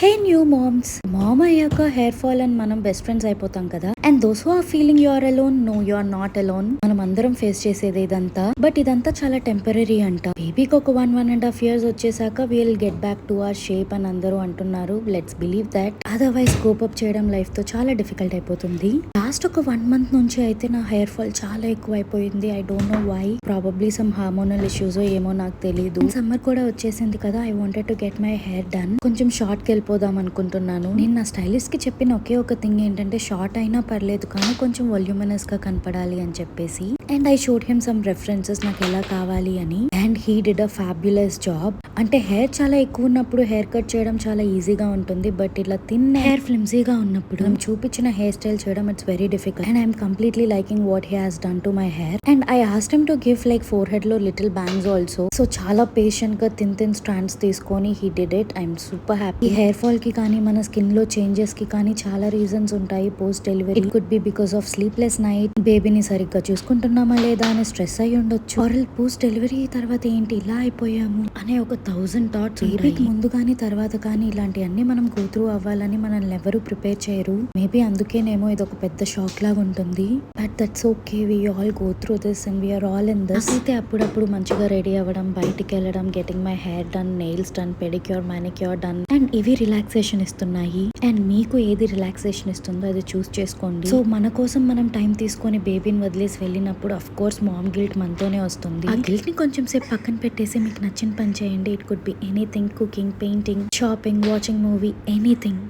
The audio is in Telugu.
హే న్యూ మామ్స్, మామ్ అయ్యాక హెయిర్ ఫాల్ అని మనం బెస్ట్ ఫ్రెండ్స్ అయిపోతాం కదా. And those who are feeling you are alone, no you are not alone. మనం అందరం ఫేస్ చేసేది ఇదంతా. బట్ ఇదంతా చాలా టెంపరీ అంట. బేబీకి ఒక 1.5 years వచ్చేసాక will get back to our shape అని అందరూ అంటున్నారు. Let's believe that. Otherwise cope up చేయడం లైఫ్ తో చాలా డిఫికల్ట్ అయిపోతుంది. లాస్ట్ ఒక 1 month నుంచి అయితే నా హెయిర్ ఫాల్ చాలా ఎక్కువ అయిపోయింది. I don't know why. Probably some hormonal issues ఏమో నాకు తెలియదు. సమ్మర్ కూడా వచ్చేసింది కదా. I wanted to get my hair done. కొంచెం షార్ట్ కి వెళ్ళిపోదాం అనుకుంటున్నాను. నేను నా స్టైలిస్ట్ కి చెప్పిన ఒకే ఒక థింగ్ ఏంటంటే షార్ట్ అయినా పర్లేదు కానీ కొంచెం వొల్యూమినస్ గా కనపడాలి అని చెప్పేసి. And I showed him some references నాకు ఎలా కావాలి అని. And he did a fabulous job. అంటే హెయిర్ చాలా ఎక్కువ ఉన్నప్పుడు హెయిర్ కట్ చేయడం చాలా ఈజీగా ఉంటుంది. బట్ ఇట్లా థిన్ హెయిర్ ఫ్లిమ్సీగా ఉన్నప్పుడు మనం చూపించిన హెయిర్ స్టైల్ చేయడం it's very difficult. And I'm completely liking what he has done to my hair. And I asked him to give like four head లో లిటిల్ బ్యాంగ్స్ ఆల్సో. సో చాలా పేషెంట్ గా థిన్ స్ట్రాండ్స్ తీసుకొని he did it. I'm super happy. Hair fall కి కానీ మన స్కిన్ లో చేంజెస్ కి కానీ చాలా రీజన్స్ ఉంటాయి post delivery. It could be because of sleepless night, బేబీని సరిగ్గా చూసుకుంటున్నామా లేదా అని స్ట్రెస్ అయి ఉండొచ్చు. ఆర్ పోస్ట్ డెలివరీ తర్వాత ఏంటి ఇలా అయిపోయాము అనే ఒక 1000 థాట్స్. బేబీకి ముందు కానీ తర్వాత కానీ ఇలాంటివన్నీ మనం గో త్రూ అవ్వాలని మనల్ని ఎవరు ప్రిపేర్ చేయరు. మేబీ అందుకేనేమో ఇది ఒక పెద్ద షాక్ లాగా ఉంటుంది. But that's okay, we all go through this and we're all in this. అయితే అప్పుడప్పుడు మంచిగా రెడీ అవ్వడం, బయటికి వెళ్ళడం, getting my hair done, nails done, pedicure, manicure done. And ఇవి రిలాక్సేషన్ ఇస్తున్నాయి. అండ్ మీకు ఏది రిలాక్సేషన్ ఇస్తుందో అది చూస్ చేసుకోండి. సో మన కోసం మనం టైం తీసుకొని బేబీని వదిలేసి వెళ్ళినప్పుడు అఫ్ కోర్స్ మామ్ గిల్ట్ మనతోనే వస్తుంది. ఆ గిల్ట్ ని కొంచెం సేపు పక్కన పెట్టేసి మీకు నచ్చిన పని చేయండి. It could be anything, cooking, painting, shopping, watching movie, anything.